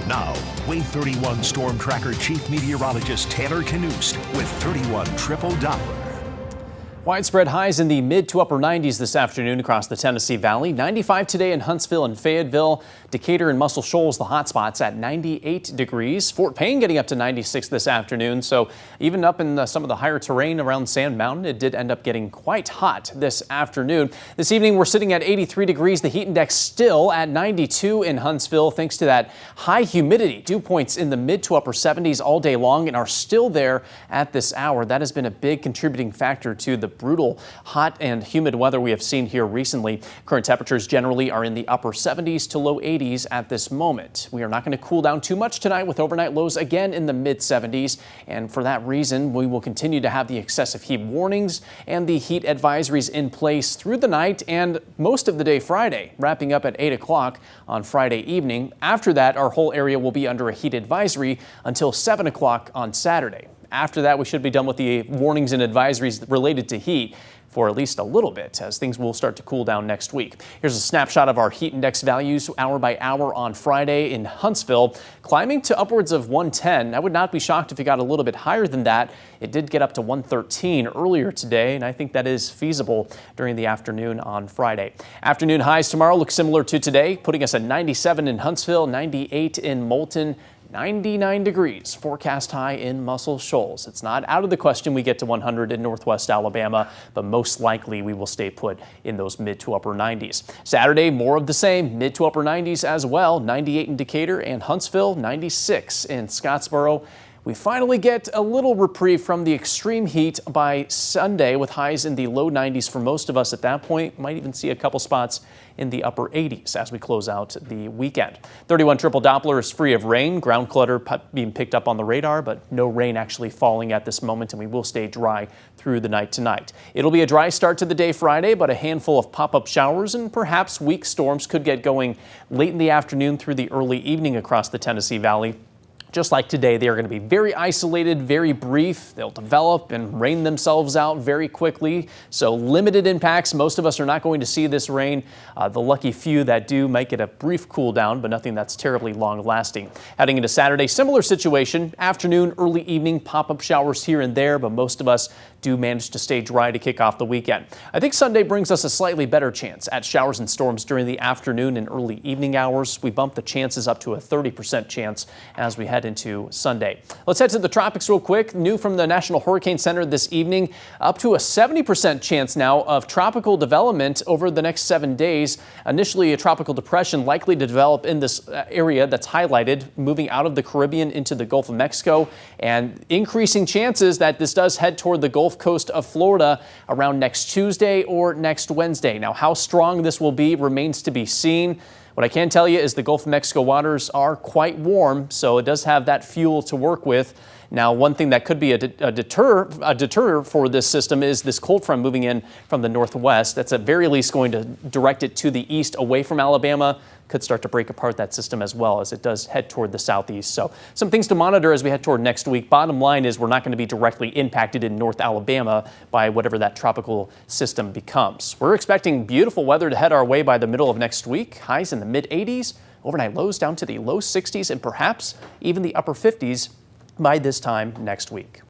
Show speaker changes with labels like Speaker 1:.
Speaker 1: Now, Wave 31 Storm Tracker Chief Meteorologist Taylor Knust with 31 Triple Doppler.
Speaker 2: Widespread highs in the mid to upper 90s this afternoon across the Tennessee Valley. 95 today in Huntsville and Fayetteville. Decatur and Muscle Shoals, the hot spots at 98 degrees. Fort Payne getting up to 96 this afternoon. So even up in some of the higher terrain around Sand Mountain, it did end up getting quite hot this afternoon. This evening, we're sitting at 83 degrees. The heat index still at 92 in Huntsville, thanks to that high humidity. Dew points in the mid to upper 70s all day long and are still there at this hour. That has been a big contributing factor to the brutal hot and humid weather we have seen here recently. Current temperatures generally are in the upper 70s to low 80s at this moment. We are not going to cool down too much tonight with overnight lows again in the mid 70s. And for that reason, we will continue to have the excessive heat warnings and the heat advisories in place through the night and most of the day Friday, wrapping up at 8 o'clock on Friday evening. After that, our whole area will be under a heat advisory until 7 o'clock on Saturday. After that, we should be done with the warnings and advisories related to heat for at least a little bit, as things will start to cool down next week. Here's a snapshot of our heat index values hour by hour on Friday in Huntsville, climbing to upwards of 110. I would not be shocked if it got a little bit higher than that. It did get up to 113 earlier today, and I think that is feasible during the afternoon on Friday. Afternoon highs tomorrow look similar to today, putting us at 97 in Huntsville, 98 in Moulton, 99 degrees forecast high in Muscle Shoals. It's not out of the question we get to 100 in northwest Alabama, but most likely we will stay put in those mid to upper 90s. Saturday, more of the same, mid to upper 90s as well. 98 in Decatur and Huntsville, 96 in Scottsboro. We finally get a little reprieve from the extreme heat by Sunday with highs in the low 90s for most of us at that point. Might even see a couple spots in the upper 80s as we close out the weekend. 31 Triple Doppler is free of rain. Ground clutter being picked up on the radar, but no rain actually falling at this moment, and we will stay dry through the night tonight. It'll be a dry start to the day Friday, but a handful of pop-up showers and perhaps weak storms could get going late in the afternoon through the early evening across the Tennessee Valley. Just like today, they are going to be very isolated, very brief. They'll develop and rain themselves out very quickly. So limited impacts. Most of us are not going to see this rain. The lucky few that do might get a brief cool down, but nothing that's terribly long lasting. Heading into Saturday, similar situation. Afternoon, early evening, pop-up showers here and there, but most of us do manage to stay dry to kick off the weekend. I think Sunday brings us a slightly better chance at showers and storms during the afternoon and early evening hours. We bump the chances up to a 30% chance as we head into Sunday. Let's head to the tropics real quick. New from the National Hurricane Center this evening, up to a 70% chance now of tropical development over the next 7 days. Initially, a tropical depression likely to develop in this area that's highlighted, moving out of the Caribbean into the Gulf of Mexico, and increasing chances that this does head toward the Gulf Coast of Florida around next Tuesday or next Wednesday. Now, how strong this will be remains to be seen. What I can tell you is the Gulf of Mexico waters are quite warm, so it does have that fuel to work with. Now, one thing that could be a deterrent for this system is this cold front moving in from the northwest. That's at very least going to direct it to the east away from Alabama. Could start to break apart that system as well as it does head toward the southeast. So some things to monitor as we head toward next week. Bottom line is we're not going to be directly impacted in North Alabama by whatever that tropical system becomes. We're expecting beautiful weather to head our way by the middle of next week. Highs in the mid 80s, overnight lows down to the low 60s and perhaps even the upper 50s by this time next week.